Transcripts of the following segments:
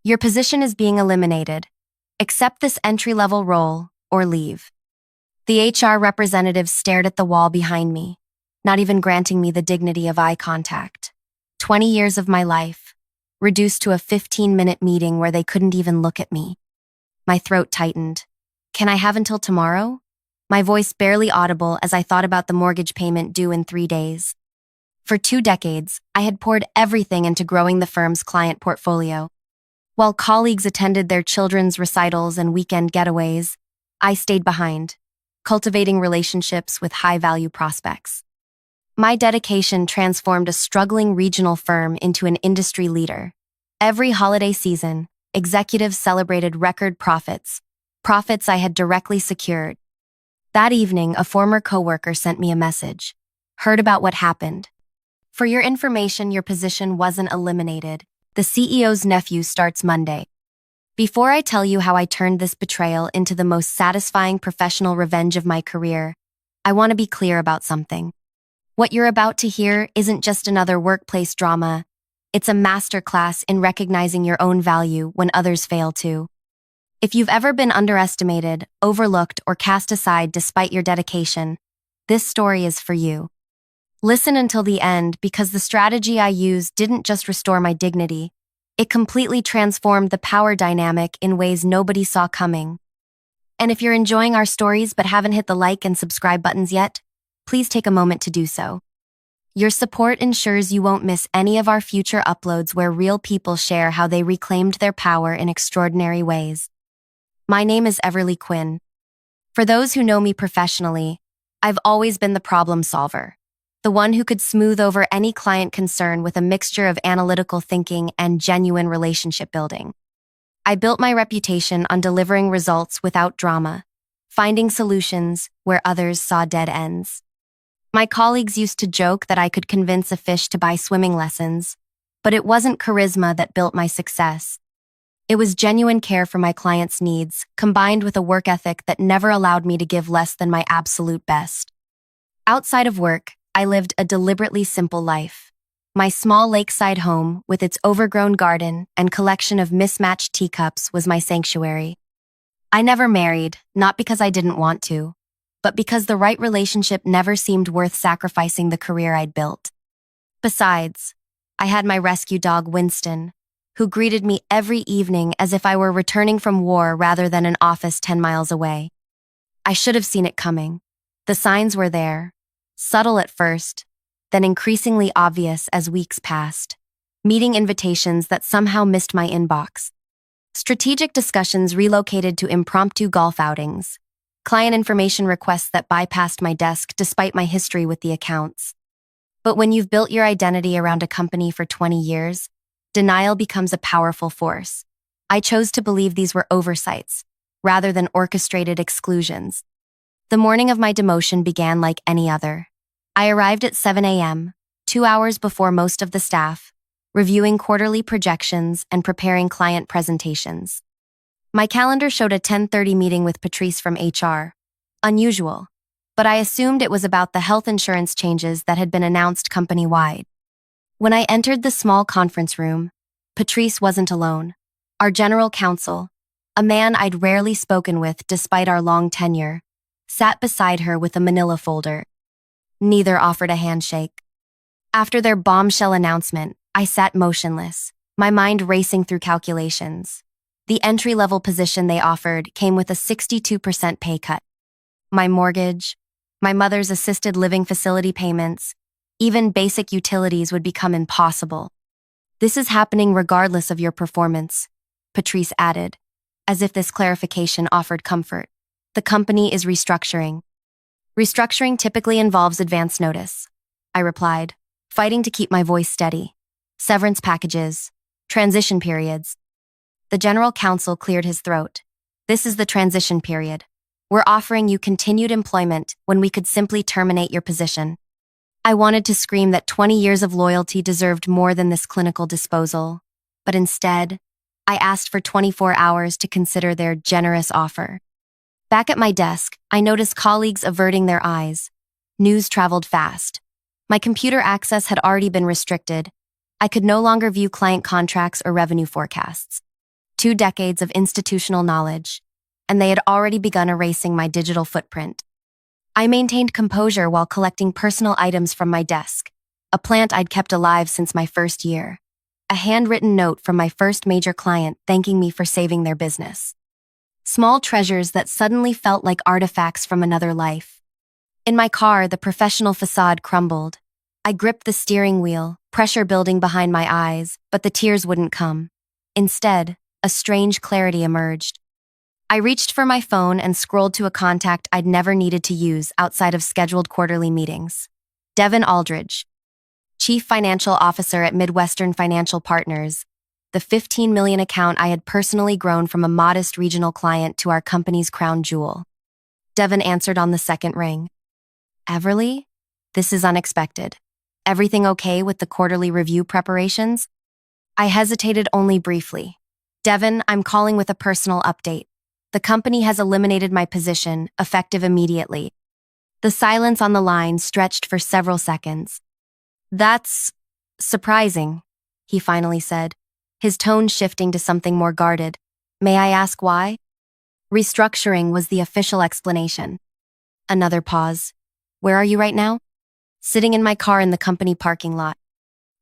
Your position is being eliminated. Accept this entry-level role or leave. The HR representative stared at the wall behind me, not even granting me the dignity of eye contact. 20 years of my life, reduced to a 15-minute meeting where they couldn't even look at me. My throat tightened. Can I have until tomorrow? My voice barely audible as I thought about the mortgage payment due in 3 days. For 2 decades, I had poured everything into growing the firm's client portfolio. While colleagues attended their children's recitals and weekend getaways, I stayed behind, cultivating relationships with high-value prospects. My dedication transformed a struggling regional firm into an industry leader. Every holiday season, executives celebrated record profits I had directly secured. That evening, a former coworker sent me a message. Heard about what happened. For your information, your position wasn't eliminated. The CEO's nephew starts Monday. Before I tell you how I turned this betrayal into the most satisfying professional revenge of my career, I want to be clear about something. What you're about to hear isn't just another workplace drama. It's a masterclass in recognizing your own value when others fail to. If you've ever been underestimated, overlooked, or cast aside despite your dedication, this story is for you. Listen until the end because the strategy I used didn't just restore my dignity, it completely transformed the power dynamic in ways nobody saw coming. And if you're enjoying our stories but haven't hit the like and subscribe buttons yet, please take a moment to do so. Your support ensures you won't miss any of our future uploads where real people share how they reclaimed their power in extraordinary ways. My name is Everly Quinn. For those who know me professionally, I've always been the problem solver, the one who could smooth over any client concern with a mixture of analytical thinking and genuine relationship building. I built my reputation on delivering results without drama, finding solutions where others saw dead ends. My colleagues used to joke that I could convince a fish to buy swimming lessons, but it wasn't charisma that built my success. It was genuine care for my clients' needs, combined with a work ethic that never allowed me to give less than my absolute best. Outside of work, I lived a deliberately simple life. My small lakeside home, with its overgrown garden and collection of mismatched teacups, was my sanctuary. I never married, not because I didn't want to, but because the right relationship never seemed worth sacrificing the career I'd built. Besides, I had my rescue dog Winston, who greeted me every evening as if I were returning from war rather than an office 10 miles away. I should have seen it coming. The signs were there, subtle at first, then increasingly obvious as weeks passed. Meeting invitations that somehow missed my inbox. Strategic discussions relocated to impromptu golf outings. Client information requests that bypassed my desk despite my history with the accounts. But when you've built your identity around a company for 20 years, denial becomes a powerful force. I chose to believe these were oversights, rather than orchestrated exclusions. The morning of my demotion began like any other. I arrived at 7 a.m., 2 hours before most of the staff, reviewing quarterly projections and preparing client presentations. My calendar showed a 10:30 meeting with Patrice from HR. Unusual, but I assumed it was about the health insurance changes that had been announced company-wide. When I entered the small conference room, Patrice wasn't alone. Our general counsel, a man I'd rarely spoken with despite our long tenure, sat beside her with a manila folder. Neither offered a handshake. After their bombshell announcement, I sat motionless, my mind racing through calculations. The entry-level position they offered came with a 62% pay cut. My mortgage, my mother's assisted living facility payments, even basic utilities would become impossible. This is happening regardless of your performance, Patrice added, as if this clarification offered comfort. The company is restructuring. Restructuring typically involves advance notice, I replied, fighting to keep my voice steady. Severance packages, transition periods. The general counsel cleared his throat. This is the transition period. We're offering you continued employment when we could simply terminate your position. I wanted to scream that 20 years of loyalty deserved more than this clinical disposal, but instead, I asked for 24 hours to consider their generous offer. Back at my desk, I noticed colleagues averting their eyes. News traveled fast. My computer access had already been restricted. I could no longer view client contracts or revenue forecasts. 2 decades of institutional knowledge, and they had already begun erasing my digital footprint. I maintained composure while collecting personal items from my desk, a plant I'd kept alive since my first year, a handwritten note from my first major client thanking me for saving their business. Small treasures that suddenly felt like artifacts from another life. In my car, the professional facade crumbled. I gripped the steering wheel, pressure building behind my eyes, but the tears wouldn't come. Instead, a strange clarity emerged. I reached for my phone and scrolled to a contact I'd never needed to use outside of scheduled quarterly meetings. Devin Aldridge, Chief Financial Officer at Midwestern Financial Partners, the $15 million account I had personally grown from a modest regional client to our company's crown jewel. Devin answered on the second ring. Everly? This is unexpected. Everything okay with the quarterly review preparations? I hesitated only briefly. Devin, I'm calling with a personal update. The company has eliminated my position, effective immediately. The silence on the line stretched for several seconds. That's surprising, he finally said, his tone shifting to something more guarded. May I ask why? Restructuring was the official explanation. Another pause. Where are you right now? Sitting in my car in the company parking lot.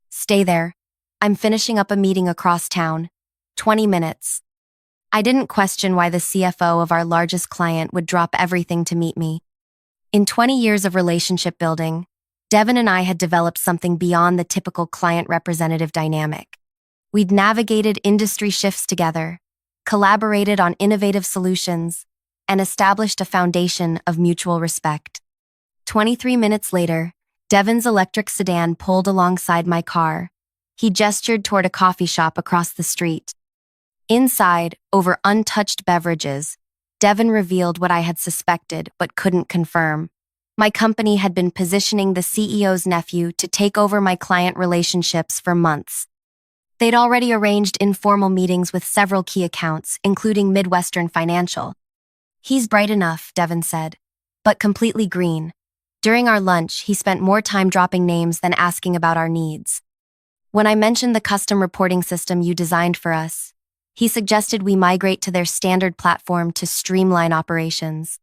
Stay there. I'm finishing up a meeting across town. 20 minutes. I didn't question why the CFO of our largest client would drop everything to meet me. In 20 years of relationship building, Devin and I had developed something beyond the typical client representative dynamic. We'd navigated industry shifts together, collaborated on innovative solutions, and established a foundation of mutual respect. 23 minutes later, Devin's electric sedan pulled alongside my car. He gestured toward a coffee shop across the street. Inside, over untouched beverages, Devin revealed what I had suspected but couldn't confirm. My company had been positioning the CEO's nephew to take over my client relationships for months. They'd already arranged informal meetings with several key accounts, including Midwestern Financial. He's bright enough, Devin said, but completely green. During our lunch, he spent more time dropping names than asking about our needs. When I mentioned the custom reporting system you designed for us, he suggested we migrate to their standard platform to streamline operations.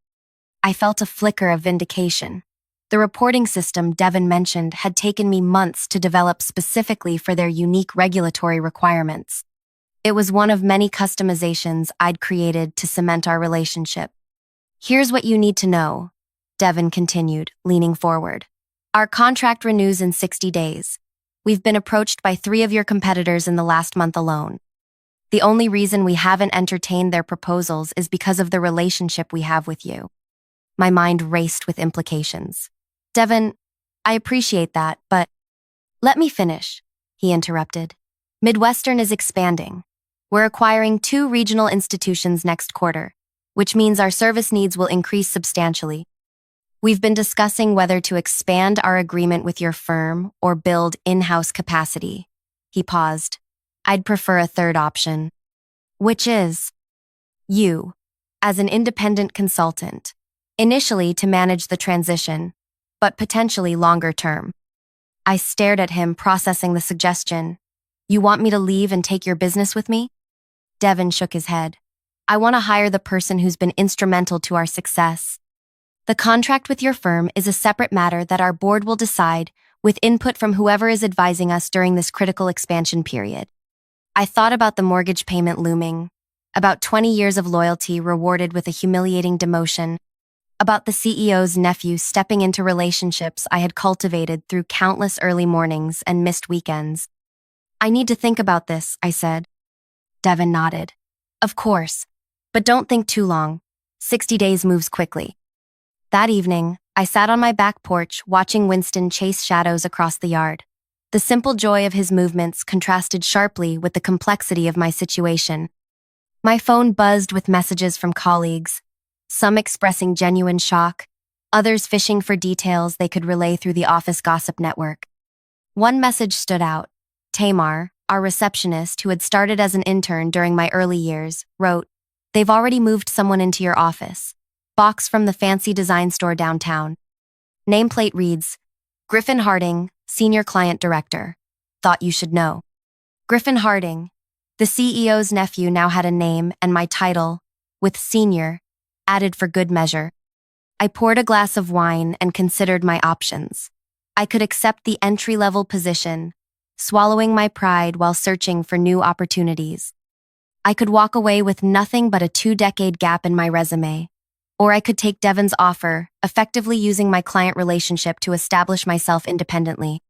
I felt a flicker of vindication. The reporting system Devin mentioned had taken me months to develop specifically for their unique regulatory requirements. It was one of many customizations I'd created to cement our relationship. Here's what you need to know, Devin continued, leaning forward. Our contract renews in 60 days. We've been approached by 3 of your competitors in the last month alone. The only reason we haven't entertained their proposals is because of the relationship we have with you. My mind raced with implications. Devin, I appreciate that, but let me finish, he interrupted. Midwestern is expanding. We're acquiring 2 regional institutions next quarter, which means our service needs will increase substantially. We've been discussing whether to expand our agreement with your firm or build in-house capacity. He paused. I'd prefer a third option. Which is? You, as an independent consultant, initially to manage the transition, but potentially longer term. I stared at him, processing the suggestion. You want me to leave and take your business with me? Devin shook his head. I want to hire the person who's been instrumental to our success. The contract with your firm is a separate matter that our board will decide with input from whoever is advising us during this critical expansion period. I thought about the mortgage payment looming, about 20 years of loyalty rewarded with a humiliating demotion, about the CEO's nephew stepping into relationships I had cultivated through countless early mornings and missed weekends. I need to think about this, I said. Devin nodded. Of course, but don't think too long. 60 days moves quickly. That evening, I sat on my back porch watching Winston chase shadows across the yard. The simple joy of his movements contrasted sharply with the complexity of my situation. My phone buzzed with messages from colleagues, some expressing genuine shock, others fishing for details they could relay through the office gossip network. One message stood out. Tamar, our receptionist who had started as an intern during my early years, wrote, "They've already moved someone into your office. Box from the fancy design store downtown. Nameplate reads, Griffin Harding, Senior Client Director. Thought you should know." Griffin Harding, The CEO's nephew now had a name and my title, with senior, added for good measure. I poured a glass of wine and considered my options. I could accept the entry-level position, swallowing my pride while searching for new opportunities. I could walk away with nothing but a 2-decade gap in my resume, or I could take Devon's offer, effectively using my client relationship to establish myself independently.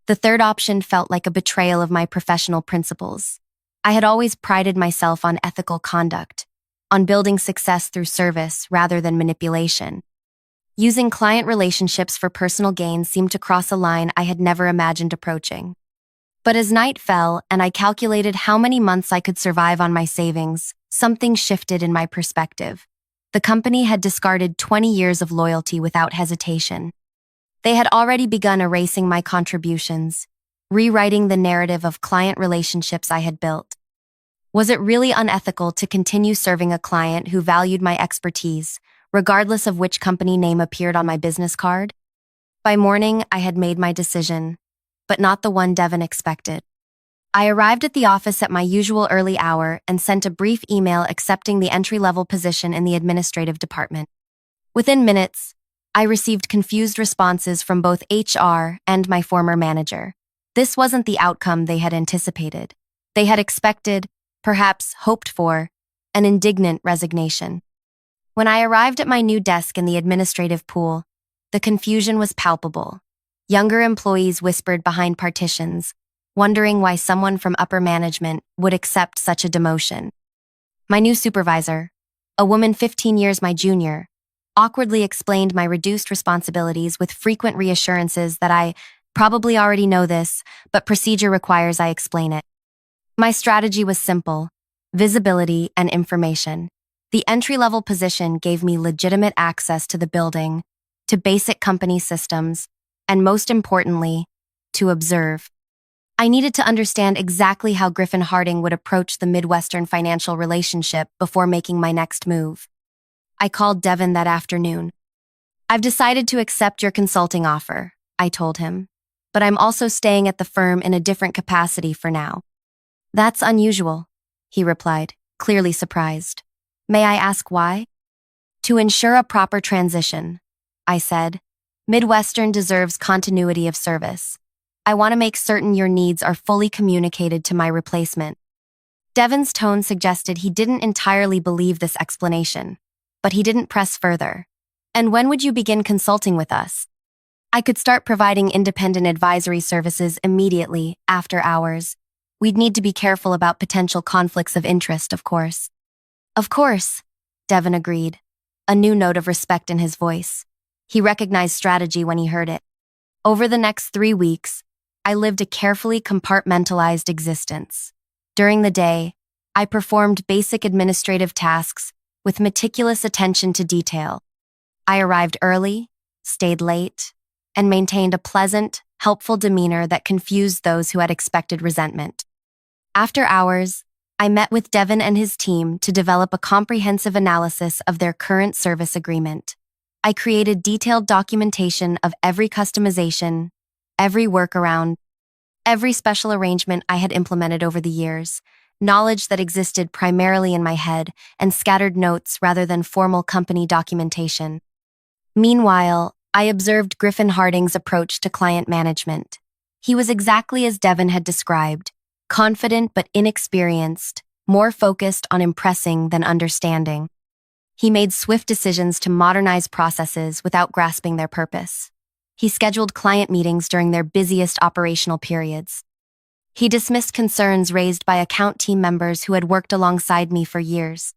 The third option felt like a betrayal of my professional principles. I had always prided myself on ethical conduct, on building success through service rather than manipulation. Using client relationships for personal gain seemed to cross a line I had never imagined approaching. But as night fell and I calculated how many months I could survive on my savings, something shifted in my perspective. The company had discarded 20 years of loyalty without hesitation. They had already begun erasing my contributions, rewriting the narrative of client relationships I had built. Was it really unethical to continue serving a client who valued my expertise, regardless of which company name appeared on my business card? By morning, I had made my decision, but not the one Devon expected. I arrived at the office at my usual early hour and sent a brief email accepting the entry-level position in the administrative department. Within minutes, I received confused responses from both HR and my former manager. This wasn't the outcome they had anticipated. They had expected, perhaps hoped for, an indignant resignation. When I arrived at my new desk in the administrative pool, the confusion was palpable. Younger employees whispered behind partitions, wondering why someone from upper management would accept such a demotion. My new supervisor, a woman 15 years my junior, awkwardly explained my reduced responsibilities with frequent reassurances that I probably already know this, but procedure requires I explain it. My strategy was simple: visibility and information. The entry-level position gave me legitimate access to the building, to basic company systems, and most importantly, to observe. I needed to understand exactly how Griffin Harding would approach the Midwestern financial relationship before making my next move. I called Devon that afternoon. "I've decided to accept your consulting offer," I told him, "but I'm also staying at the firm in a different capacity for now." "That's unusual," he replied, clearly surprised. "May I ask why?" "To ensure a proper transition," I said. "Midwestern deserves continuity of service. I want to make certain your needs are fully communicated to my replacement." Devon's tone suggested he didn't entirely believe this explanation, but he didn't press further. "And when would you begin consulting with us?" "I could start providing independent advisory services immediately, after hours. We'd need to be careful about potential conflicts of interest, of course." "Of course," Devon agreed, a new note of respect in his voice. He recognized strategy when he heard it. Over the next 3 weeks, I lived a carefully compartmentalized existence. During the day, I performed basic administrative tasks with meticulous attention to detail. I arrived early, stayed late, and maintained a pleasant, helpful demeanor that confused those who had expected resentment. After hours, I met with Devon and his team to develop a comprehensive analysis of their current service agreement. I created detailed documentation of every customization, every workaround, every special arrangement I had implemented over the years, knowledge that existed primarily in my head, and scattered notes rather than formal company documentation. Meanwhile, I observed Griffin Harding's approach to client management. He was exactly as Devon had described: confident but inexperienced, more focused on impressing than understanding. He made swift decisions to modernize processes without grasping their purpose. He scheduled client meetings during their busiest operational periods. He dismissed concerns raised by account team members who had worked alongside me for years.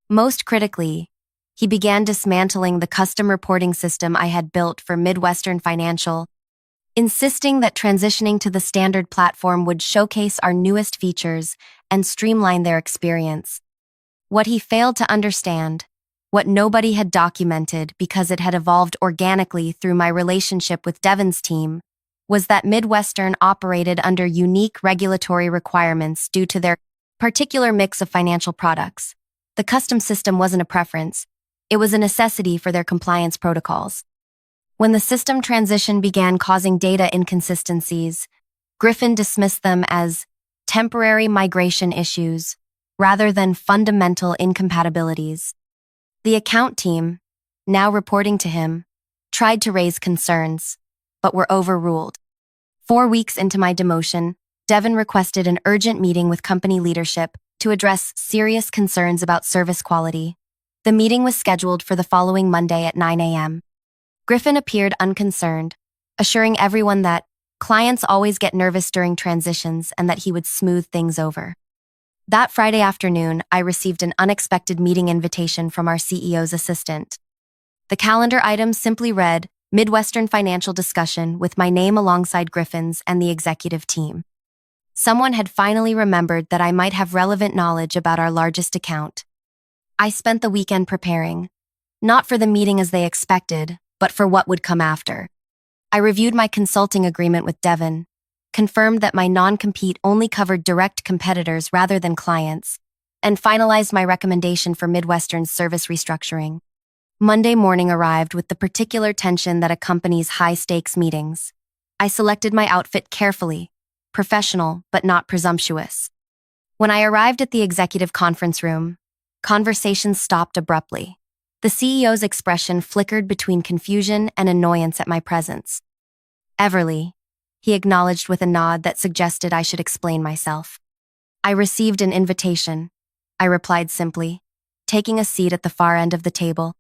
Most critically, he began dismantling the custom reporting system I had built for Midwestern Financial, insisting that transitioning to the standard platform would showcase our newest features and streamline their experience. What he failed to understand, what nobody had documented because it had evolved organically through my relationship with Devon's team, was that Midwestern operated under unique regulatory requirements due to their particular mix of financial products. The custom system wasn't a preference, it was a necessity for their compliance protocols. When the system transition began causing data inconsistencies, Griffin dismissed them as temporary migration issues, rather than fundamental incompatibilities. The account team, now reporting to him, tried to raise concerns, but were overruled. 4 weeks into my demotion, Devon requested an urgent meeting with company leadership to address serious concerns about service quality. The meeting was scheduled for the following Monday at 9 a.m. Griffin appeared unconcerned, assuring everyone that clients always get nervous during transitions and that he would smooth things over. That Friday afternoon, I received an unexpected meeting invitation from our CEO's assistant. The calendar item simply read, Midwestern Financial Discussion with my name alongside Griffin's and the executive team. Someone had finally remembered that I might have relevant knowledge about our largest account. I spent the weekend preparing, not for the meeting as they expected, but for what would come after. I reviewed my consulting agreement with Devon, confirmed that my non-compete only covered direct competitors rather than clients, and finalized my recommendation for Midwestern's service restructuring. Monday morning arrived with the particular tension that accompanies high-stakes meetings. I selected my outfit carefully, professional but not presumptuous. When I arrived at the executive conference room, conversation stopped abruptly. The CEO's expression flickered between confusion and annoyance at my presence. Everly, he acknowledged with a nod that suggested I should explain myself. I received an invitation, I replied simply, taking a seat at the far end of the table.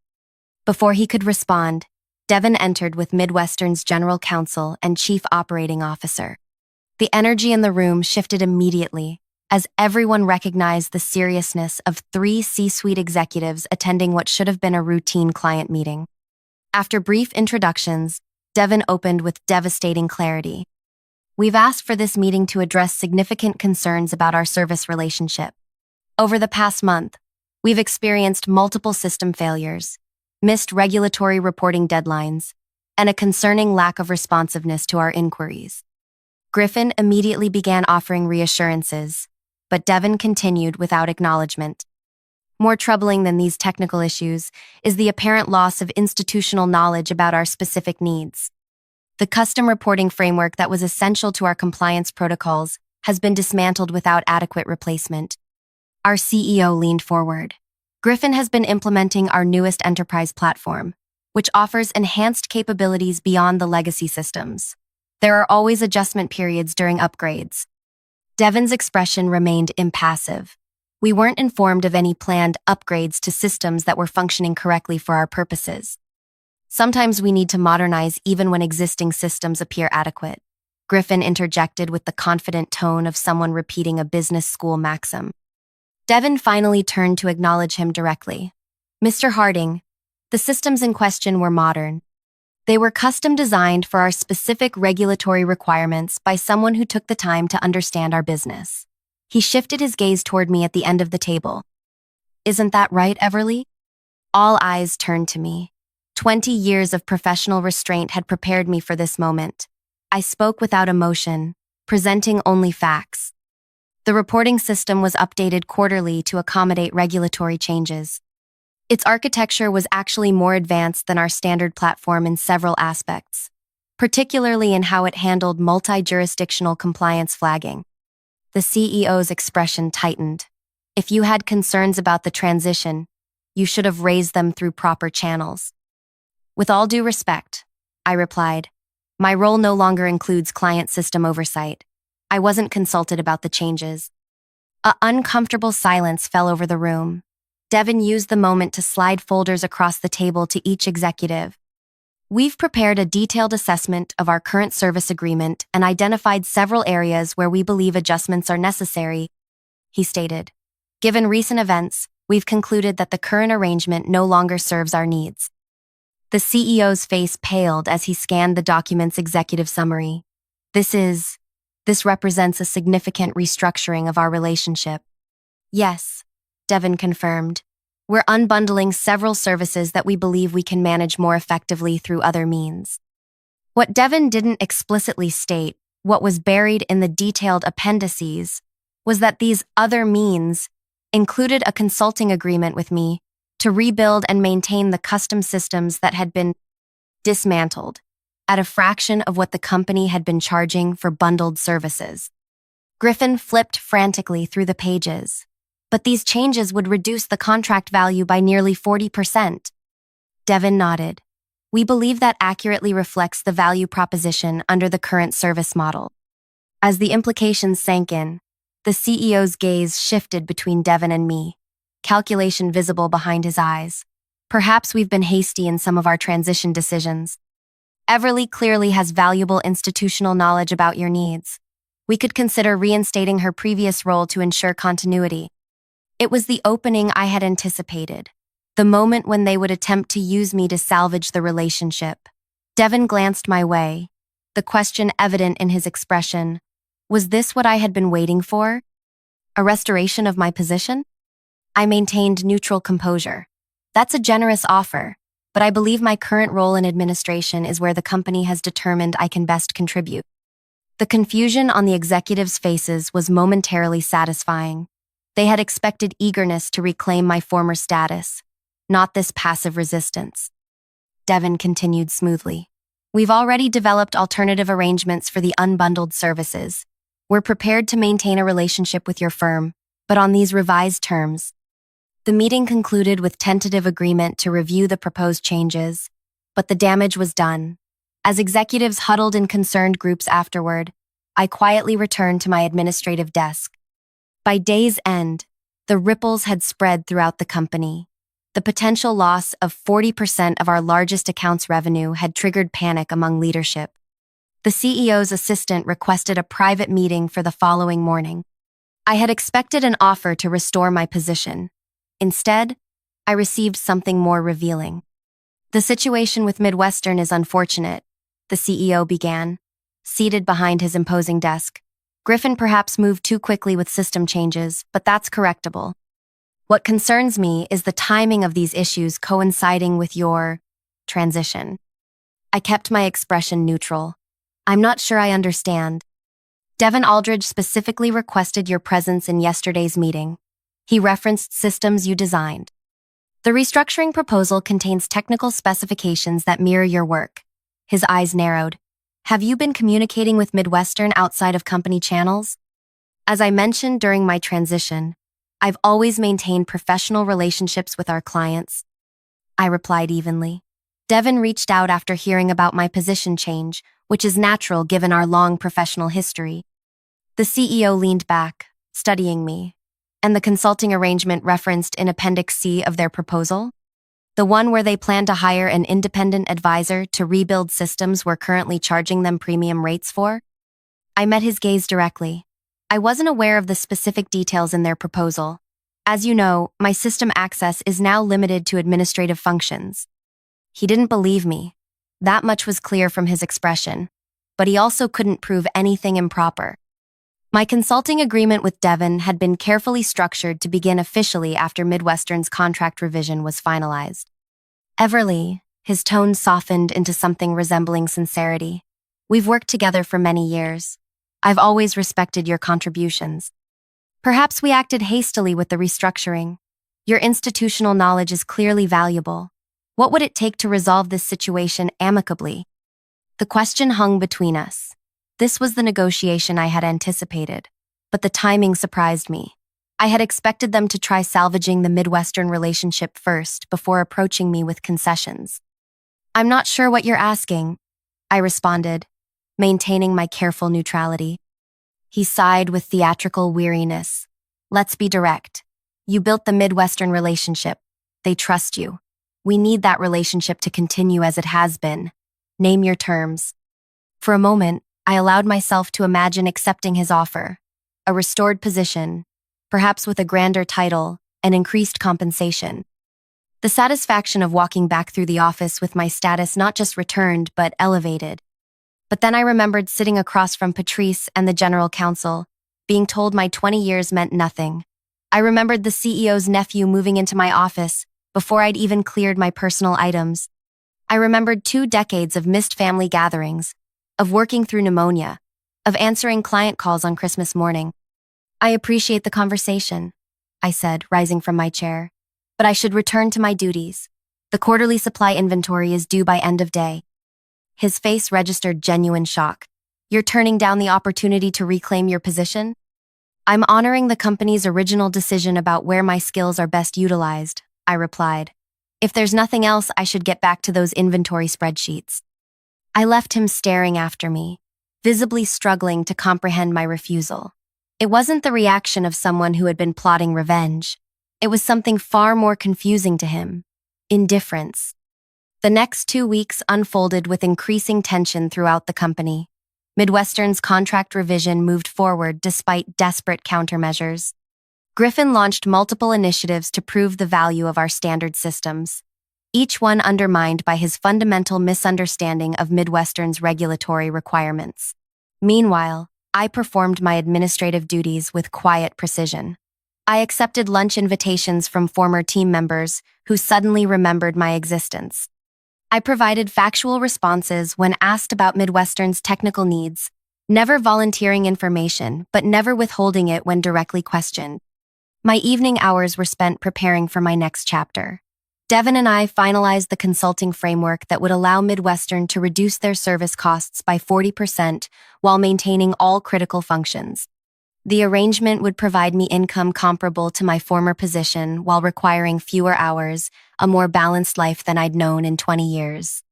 Before he could respond, Devon entered with Midwestern's General Counsel and Chief Operating Officer. The energy in the room shifted immediately, as everyone recognized the seriousness of 3 C-suite executives attending what should have been a routine client meeting. After brief introductions, Devon opened with devastating clarity. We've asked for this meeting to address significant concerns about our service relationship. Over the past month, we've experienced multiple system failures, missed regulatory reporting deadlines, and a concerning lack of responsiveness to our inquiries. Griffin immediately began offering reassurances, but Devon continued without acknowledgement. More troubling than these technical issues is the apparent loss of institutional knowledge about our specific needs. The custom reporting framework that was essential to our compliance protocols has been dismantled without adequate replacement. Our CEO leaned forward. Griffin has been implementing our newest enterprise platform, which offers enhanced capabilities beyond the legacy systems. There are always adjustment periods during upgrades. Devon's expression remained impassive. We weren't informed of any planned upgrades to systems that were functioning correctly for our purposes. Sometimes we need to modernize even when existing systems appear adequate. Griffin interjected with the confident tone of someone repeating a business school maxim. Devon finally turned to acknowledge him directly. Mr. Harding, the systems in question were modern. They were custom designed for our specific regulatory requirements by someone who took the time to understand our business. He shifted his gaze toward me at the end of the table. Isn't that right, Everly? All eyes turned to me. 20 years of professional restraint had prepared me for this moment. I spoke without emotion, presenting only facts. The reporting system was updated quarterly to accommodate regulatory changes. Its architecture was actually more advanced than our standard platform in several aspects, particularly in how it handled multi-jurisdictional compliance flagging. The CEO's expression tightened. If you had concerns about the transition, you should have raised them through proper channels. With all due respect, I replied, my role no longer includes client system oversight. I wasn't consulted about the changes. An uncomfortable silence fell over the room. Devon used the moment to slide folders across the table to each executive. We've prepared a detailed assessment of our current service agreement and identified several areas where we believe adjustments are necessary, he stated. Given recent events, we've concluded that the current arrangement no longer serves our needs. The CEO's face paled as he scanned the document's executive summary. This represents a significant restructuring of our relationship. Yes, Devon confirmed. We're unbundling several services that we believe we can manage more effectively through other means. What Devon didn't explicitly state, what was buried in the detailed appendices, was that these other means included a consulting agreement with me to rebuild and maintain the custom systems that had been dismantled at a fraction of what the company had been charging for bundled services. Griffin flipped frantically through the pages. But these changes would reduce the contract value by nearly 40%. Devin nodded. We believe that accurately reflects the value proposition under the current service model. As the implications sank in, the CEO's gaze shifted between Devin and me, calculation visible behind his eyes. Perhaps we've been hasty in some of our transition decisions. Everly clearly has valuable institutional knowledge about your needs. We could consider reinstating her previous role to ensure continuity. It was the opening I had anticipated, the moment when they would attempt to use me to salvage the relationship. Devin glanced my way, the question evident in his expression. Was this what I had been waiting for? A restoration of my position? I maintained neutral composure. That's a generous offer, but I believe my current role in administration is where the company has determined I can best contribute. The confusion on the executives' faces was momentarily satisfying. They had expected eagerness to reclaim my former status, not this passive resistance. Devin continued smoothly. We've already developed alternative arrangements for the unbundled services. We're prepared to maintain a relationship with your firm, but on these revised terms. The meeting concluded with tentative agreement to review the proposed changes, but the damage was done. As executives huddled in concerned groups afterward, I quietly returned to my administrative desk. By day's end, the ripples had spread throughout the company. The potential loss of 40% of our largest account's revenue had triggered panic among leadership. The CEO's assistant requested a private meeting for the following morning. I had expected an offer to restore my position. Instead, I received something more revealing. The situation with Midwestern is unfortunate, the CEO began, seated behind his imposing desk. Griffin perhaps moved too quickly with system changes, but that's correctable. What concerns me is the timing of these issues coinciding with your transition. I kept my expression neutral. I'm not sure I understand. Devin Aldridge specifically requested your presence in yesterday's meeting. He referenced systems you designed. The restructuring proposal contains technical specifications that mirror your work. His eyes narrowed. Have you been communicating with Midwestern outside of company channels? As I mentioned during my transition, I've always maintained professional relationships with our clients. I replied evenly. Devin reached out after hearing about my position change, which is natural given our long professional history. The CEO leaned back, studying me. And the consulting arrangement referenced in Appendix C of their proposal? The one where they plan to hire an independent advisor to rebuild systems we're currently charging them premium rates for? I met his gaze directly. I wasn't aware of the specific details in their proposal. As you know, my system access is now limited to administrative functions. He didn't believe me. That much was clear from his expression. But he also couldn't prove anything improper. My consulting agreement with Devin had been carefully structured to begin officially after Midwestern's contract revision was finalized. Everly, his tone softened into something resembling sincerity. We've worked together for many years. I've always respected your contributions. Perhaps we acted hastily with the restructuring. Your institutional knowledge is clearly valuable. What would it take to resolve this situation amicably? The question hung between us. This was the negotiation I had anticipated, but the timing surprised me. I had expected them to try salvaging the Midwestern relationship first before approaching me with concessions. I'm not sure what you're asking, I responded, maintaining my careful neutrality. He sighed with theatrical weariness. Let's be direct. You built the Midwestern relationship. They trust you. We need that relationship to continue as it has been. Name your terms. For a moment, I allowed myself to imagine accepting his offer. A restored position, perhaps with a grander title and increased compensation. The satisfaction of walking back through the office with my status not just returned, but elevated. But then I remembered sitting across from Patrice and the general counsel, being told my 20 years meant nothing. I remembered the CEO's nephew moving into my office before I'd even cleared my personal items. I remembered 2 decades of missed family gatherings, of working through pneumonia, of answering client calls on Christmas morning. I appreciate the conversation, I said, rising from my chair, but I should return to my duties. The quarterly supply inventory is due by end of day. His face registered genuine shock. You're turning down the opportunity to reclaim your position? I'm honoring the company's original decision about where my skills are best utilized, I replied. If there's nothing else, I should get back to those inventory spreadsheets. I left him staring after me, visibly struggling to comprehend my refusal. It wasn't the reaction of someone who had been plotting revenge. It was something far more confusing to him: indifference. The next 2 weeks unfolded with increasing tension throughout the company. Midwestern's contract revision moved forward despite desperate countermeasures. Griffin launched multiple initiatives to prove the value of our standard systems, each one undermined by his fundamental misunderstanding of Midwestern's regulatory requirements. Meanwhile, I performed my administrative duties with quiet precision. I accepted lunch invitations from former team members who suddenly remembered my existence. I provided factual responses when asked about Midwestern's technical needs, never volunteering information but never withholding it when directly questioned. My evening hours were spent preparing for my next chapter. Devin and I finalized the consulting framework that would allow Midwestern to reduce their service costs by 40% while maintaining all critical functions. The arrangement would provide me income comparable to my former position while requiring fewer hours, a more balanced life than I'd known in 20 years.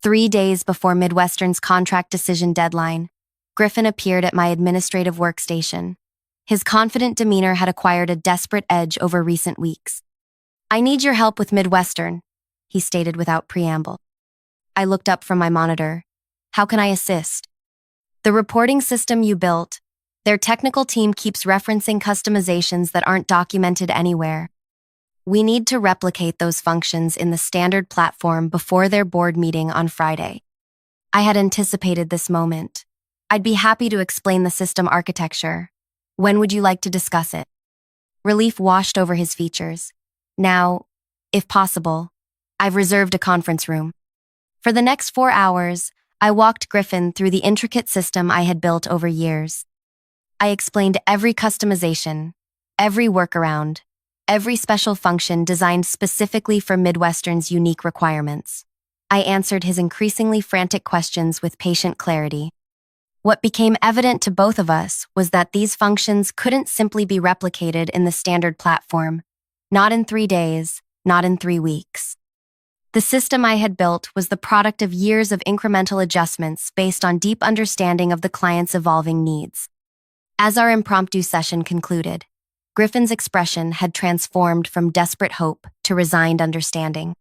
3 days before Midwestern's contract decision deadline, Griffin appeared at my administrative workstation. His confident demeanor had acquired a desperate edge over recent weeks. "I need your help with Midwestern," he stated without preamble. I looked up from my monitor. "How can I assist?" "The reporting system you built. Their technical team keeps referencing customizations that aren't documented anywhere. We need to replicate those functions in the standard platform before their board meeting on Friday." I had anticipated this moment. "I'd be happy to explain the system architecture. When would you like to discuss it?" Relief washed over his features. "Now, if possible, I've reserved a conference room." For the next 4 hours, I walked Griffin through the intricate system I had built over years. I explained every customization, every workaround, every special function designed specifically for Midwestern's unique requirements. I answered his increasingly frantic questions with patient clarity. What became evident to both of us was that these functions couldn't simply be replicated in the standard platform. Not in 3 days, not in 3 weeks. The system I had built was the product of years of incremental adjustments based on deep understanding of the client's evolving needs. As our impromptu session concluded, Griffin's expression had transformed from desperate hope to resigned understanding.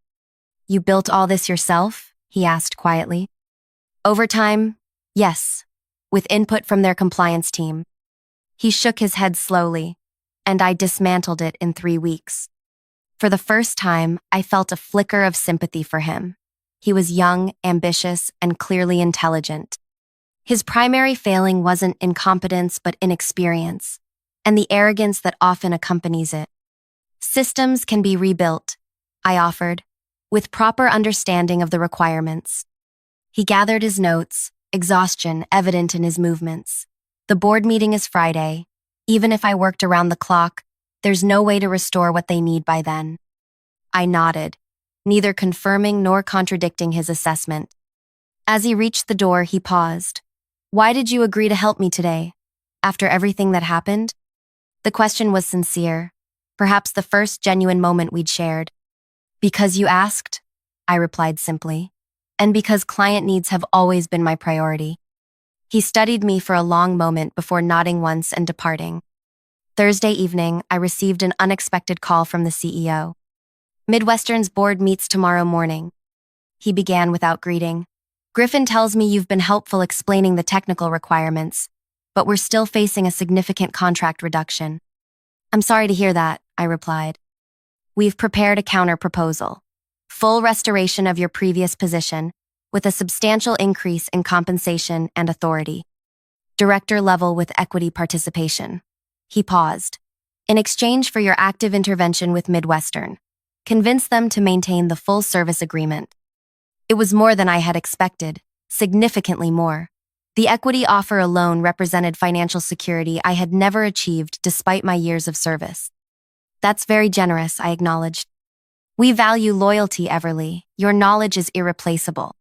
"You built all this yourself?" he asked quietly. "Over time, yes, with input from their compliance team." He shook his head slowly, and I dismantled it in 3 weeks. For the first time, I felt a flicker of sympathy for him. He was young, ambitious, and clearly intelligent. His primary failing wasn't incompetence but inexperience, and the arrogance that often accompanies it. "Systems can be rebuilt," I offered, "with proper understanding of the requirements." He gathered his notes, exhaustion evident in his movements. "The board meeting is Friday. Even if I worked around the clock, there's no way to restore what they need by then." I nodded, neither confirming nor contradicting his assessment. As he reached the door, he paused. "Why did you agree to help me today, after everything that happened?" The question was sincere, perhaps the first genuine moment we'd shared. "Because you asked," I replied simply, "and because client needs have always been my priority." He studied me for a long moment before nodding once and departing. Thursday evening, I received an unexpected call from the CEO. "Midwestern's board meets tomorrow morning," he began without greeting. "Griffin tells me you've been helpful explaining the technical requirements, but we're still facing a significant contract reduction." "I'm sorry to hear that," I replied. "We've prepared a counter-proposal. Full restoration of your previous position, with a substantial increase in compensation and authority. Director level with equity participation." He paused. "In exchange for your active intervention with Midwestern, convince them to maintain the full service agreement." It was more than I had expected, significantly more. The equity offer alone represented financial security I had never achieved despite my years of service. "That's very generous," I acknowledged. "We value loyalty, Everly. Your knowledge is irreplaceable."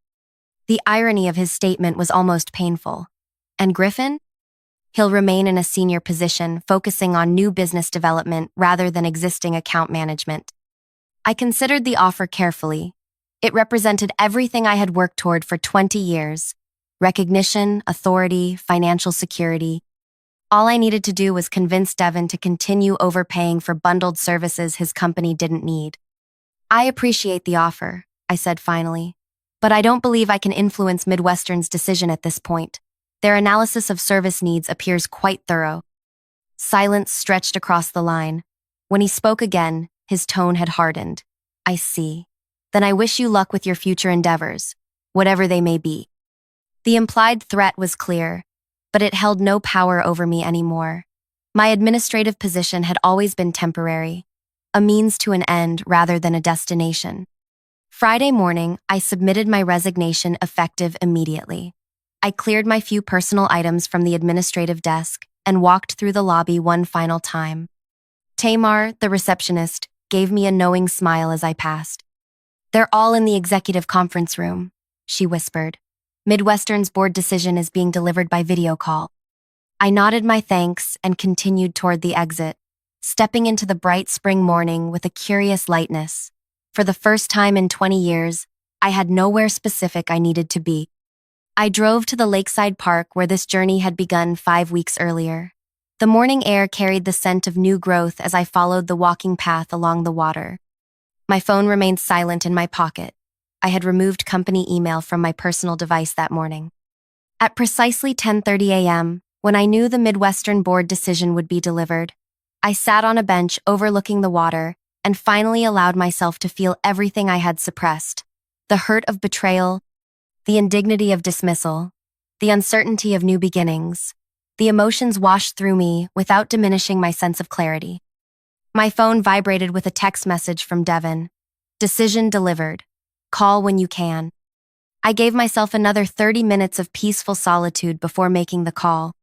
The irony of his statement was almost painful. "And Griffin?" He'll remain in a senior position, focusing on new business development rather than existing account management. I considered the offer carefully. It represented everything I had worked toward for 20 years: recognition, authority, financial security. All I needed to do was convince Devin to continue overpaying for bundled services his company didn't need. "I appreciate the offer," I said finally, "but I don't believe I can influence Midwestern's decision at this point. Their analysis of service needs appears quite thorough." Silence stretched across the line. When he spoke again, his tone had hardened. "I see. Then I wish you luck with your future endeavors, whatever they may be." The implied threat was clear, but it held no power over me anymore. My administrative position had always been temporary, a means to an end rather than a destination. Friday morning, I submitted my resignation effective immediately. I cleared my few personal items from the administrative desk and walked through the lobby one final time. Tamar, the receptionist, gave me a knowing smile as I passed. "They're all in the executive conference room," she whispered. "Midwestern's board decision is being delivered by video call." I nodded my thanks and continued toward the exit, stepping into the bright spring morning with a curious lightness. For the first time in 20 years, I had nowhere specific I needed to be. I drove to the lakeside park where this journey had begun 5 weeks earlier. The morning air carried the scent of new growth as I followed the walking path along the water. My phone remained silent in my pocket. I had removed company email from my personal device that morning. At precisely 10:30 a.m., when I knew the Midwestern board decision would be delivered, I sat on a bench overlooking the water and finally allowed myself to feel everything I had suppressed: the hurt of betrayal, the indignity of dismissal, the uncertainty of new beginnings. The emotions washed through me without diminishing my sense of clarity. My phone vibrated with a text message from Devin. "Decision delivered. Call when you can." I gave myself another 30 minutes of peaceful solitude before making the call.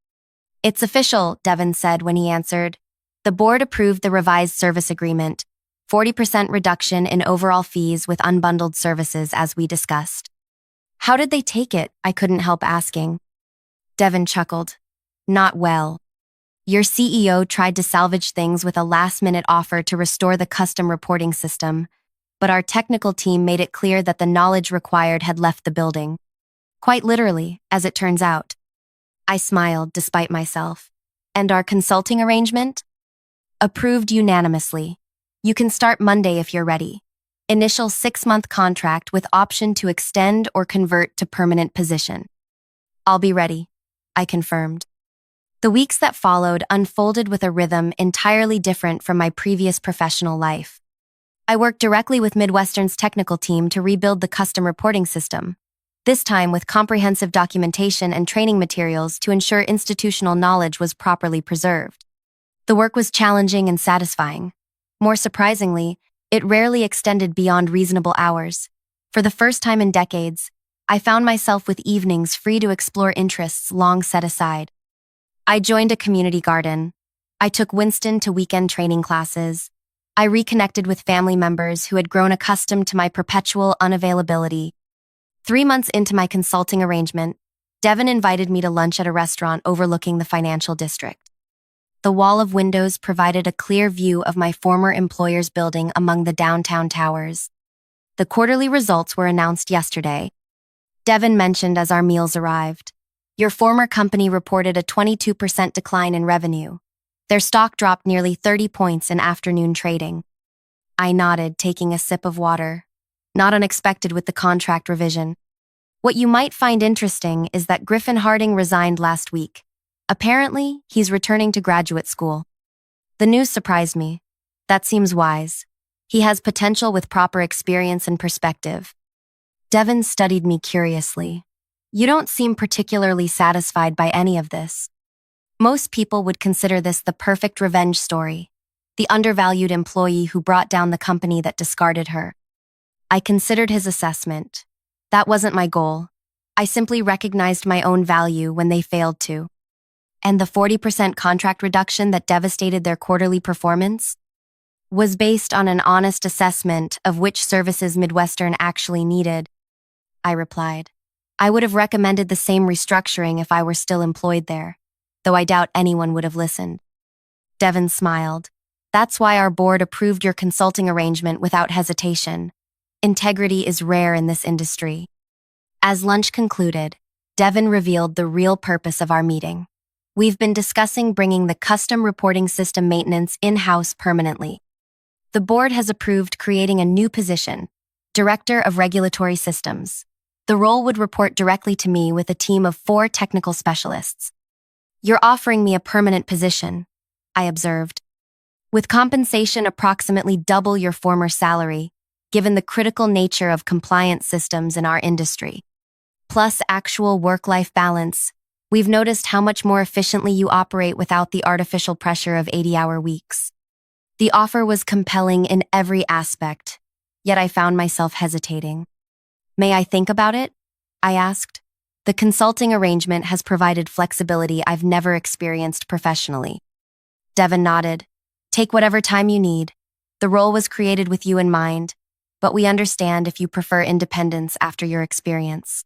"It's official," Devin said when he answered. "The board approved the revised service agreement, 40% reduction in overall fees with unbundled services as we discussed." "How did they take it?" I couldn't help asking. Devin chuckled. "Not well. Your CEO tried to salvage things with a last-minute offer to restore the custom reporting system, but our technical team made it clear that the knowledge required had left the building. Quite literally, as it turns out." I smiled despite myself. "And our consulting arrangement?" "Approved unanimously. You can start Monday if you're ready. Initial 6-month contract with option to extend or convert to permanent position." "I'll be ready," I confirmed. The weeks that followed unfolded with a rhythm entirely different from my previous professional life. I worked directly with Midwestern's technical team to rebuild the custom reporting system, this time with comprehensive documentation and training materials to ensure institutional knowledge was properly preserved. The work was challenging and satisfying. More surprisingly, it rarely extended beyond reasonable hours. For the first time in decades, I found myself with evenings free to explore interests long set aside. I joined a community garden. I took Winston to weekend training classes. I reconnected with family members who had grown accustomed to my perpetual unavailability. 3 months into my consulting arrangement, Devin invited me to lunch at a restaurant overlooking the financial district. The wall of windows provided a clear view of my former employer's building among the downtown towers. The quarterly results were announced yesterday. Devin mentioned as our meals arrived. "Your former company reported a 22% decline in revenue. Their stock dropped nearly 30 points in afternoon trading." I nodded, taking a sip of water. Not unexpected with the contract revision. "What you might find interesting is that Griffin Harding resigned last week. Apparently, he's returning to graduate school." The news surprised me. That seems wise. He has potential with proper experience and perspective. Devin studied me curiously. "You don't seem particularly satisfied by any of this." Most people would consider this the perfect revenge story, the undervalued employee who brought down the company that discarded her. I considered his assessment. That wasn't my goal. I simply recognized my own value when they failed to. And the 40% contract reduction that devastated their quarterly performance was based on an honest assessment of which services Midwestern actually needed. I replied. I would have recommended the same restructuring if I were still employed there. though I doubt anyone would have listened. Devon smiled. That's why our board approved your consulting arrangement without hesitation. Integrity is rare in this industry. As lunch concluded, Devon revealed the real purpose of our meeting. We've been discussing bringing the custom reporting system maintenance in-house permanently. The board has approved creating a new position, Director of Regulatory Systems. The role would report directly to me with a team of 4 technical specialists. You're offering me a permanent position, I observed. With compensation approximately double your former salary, given the critical nature of compliance systems in our industry. Plus actual work-life balance, we've noticed how much more efficiently you operate without the artificial pressure of 80-hour weeks. The offer was compelling in every aspect, yet I found myself hesitating. May I think about it? I asked. The consulting arrangement has provided flexibility I've never experienced professionally. Devon nodded. Take whatever time you need. The role was created with you in mind, but we understand if you prefer independence after your experience.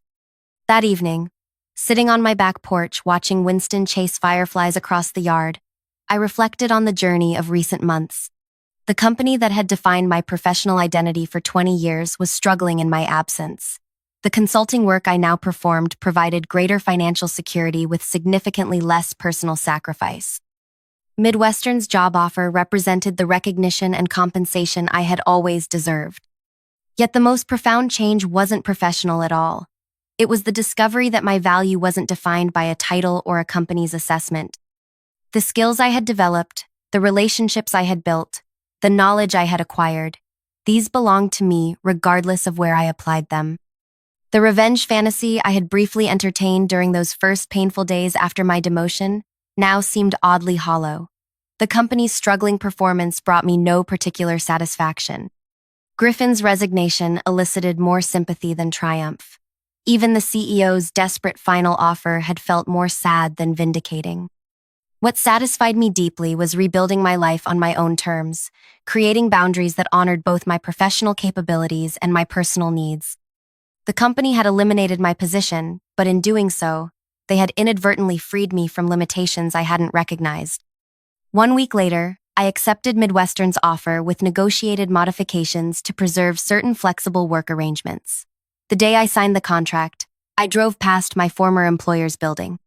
That evening, sitting on my back porch watching Winston chase fireflies across the yard, I reflected on the journey of recent months. The company that had defined my professional identity for 20 years was struggling in my absence. The consulting work I now performed provided greater financial security with significantly less personal sacrifice. Midwestern's job offer represented the recognition and compensation I had always deserved. Yet the most profound change wasn't professional at all. It was the discovery that my value wasn't defined by a title or a company's assessment. The skills I had developed, the relationships I had built, the knowledge I had acquired, these belonged to me regardless of where I applied them. The revenge fantasy I had briefly entertained during those first painful days after my demotion now seemed oddly hollow. The company's struggling performance brought me no particular satisfaction. Griffin's resignation elicited more sympathy than triumph. Even the CEO's desperate final offer had felt more sad than vindicating. What satisfied me deeply was rebuilding my life on my own terms, creating boundaries that honored both my professional capabilities and my personal needs. The company had eliminated my position, but in doing so, they had inadvertently freed me from limitations I hadn't recognized. 1 week later, I accepted Midwestern's offer with negotiated modifications to preserve certain flexible work arrangements. The day I signed the contract, I drove past my former employer's building.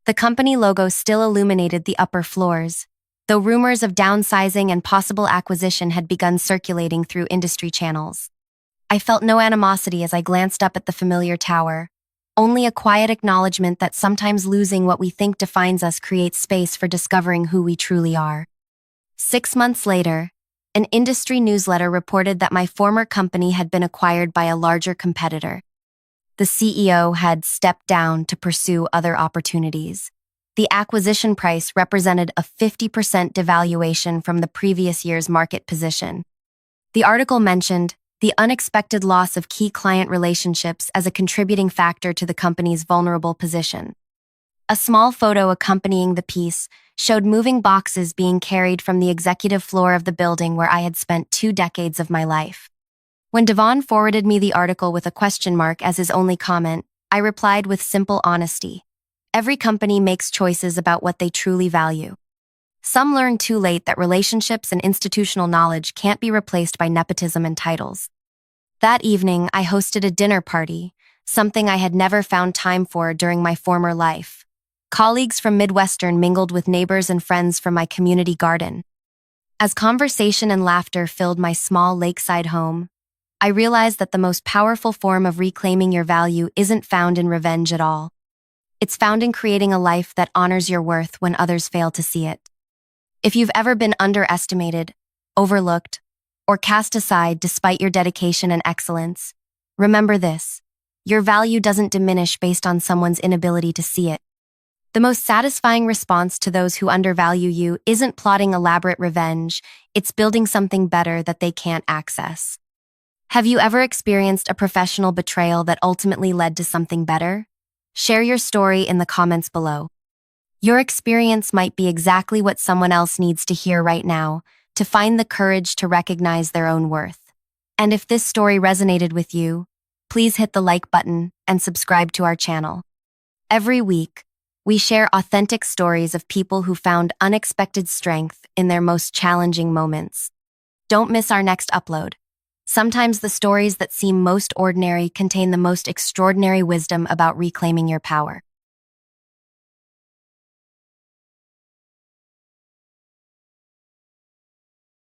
The company logo still illuminated the upper floors, though rumors of downsizing and possible acquisition had begun circulating through industry channels. I felt no animosity as I glanced up at the familiar tower, only a quiet acknowledgement that sometimes losing what we think defines us creates space for discovering who we truly are. 6 months later, an industry newsletter reported that my former company had been acquired by a larger competitor. The CEO had stepped down to pursue other opportunities. The acquisition price represented a 50% devaluation from the previous year's market position. The article mentioned the unexpected loss of key client relationships as a contributing factor to the company's vulnerable position. A small photo accompanying the piece showed moving boxes being carried from the executive floor of the building where I had spent 2 decades of my life. When Devon forwarded me the article with a question mark as his only comment, I replied with simple honesty. Every company makes choices about what they truly value. Some learn too late that relationships and institutional knowledge can't be replaced by nepotism and titles. That evening, I hosted a dinner party, something I had never found time for during my former life. Colleagues from Midwestern mingled with neighbors and friends from my community garden. As conversation and laughter filled my small lakeside home, I realized that the most powerful form of reclaiming your value isn't found in revenge at all. It's found in creating a life that honors your worth when others fail to see it. If you've ever been underestimated, overlooked, or cast aside despite your dedication and excellence, remember this: your value doesn't diminish based on someone's inability to see it. The most satisfying response to those who undervalue you isn't plotting elaborate revenge, it's building something better that they can't access. Have you ever experienced a professional betrayal that ultimately led to something better? Share your story in the comments below. Your experience might be exactly what someone else needs to hear right now to find the courage to recognize their own worth. And if this story resonated with you, please hit the like button and subscribe to our channel. Every week, We share authentic stories of people who found unexpected strength in their most challenging moments. Don't miss our next upload. Sometimes the stories that seem most ordinary contain the most extraordinary wisdom about reclaiming your power.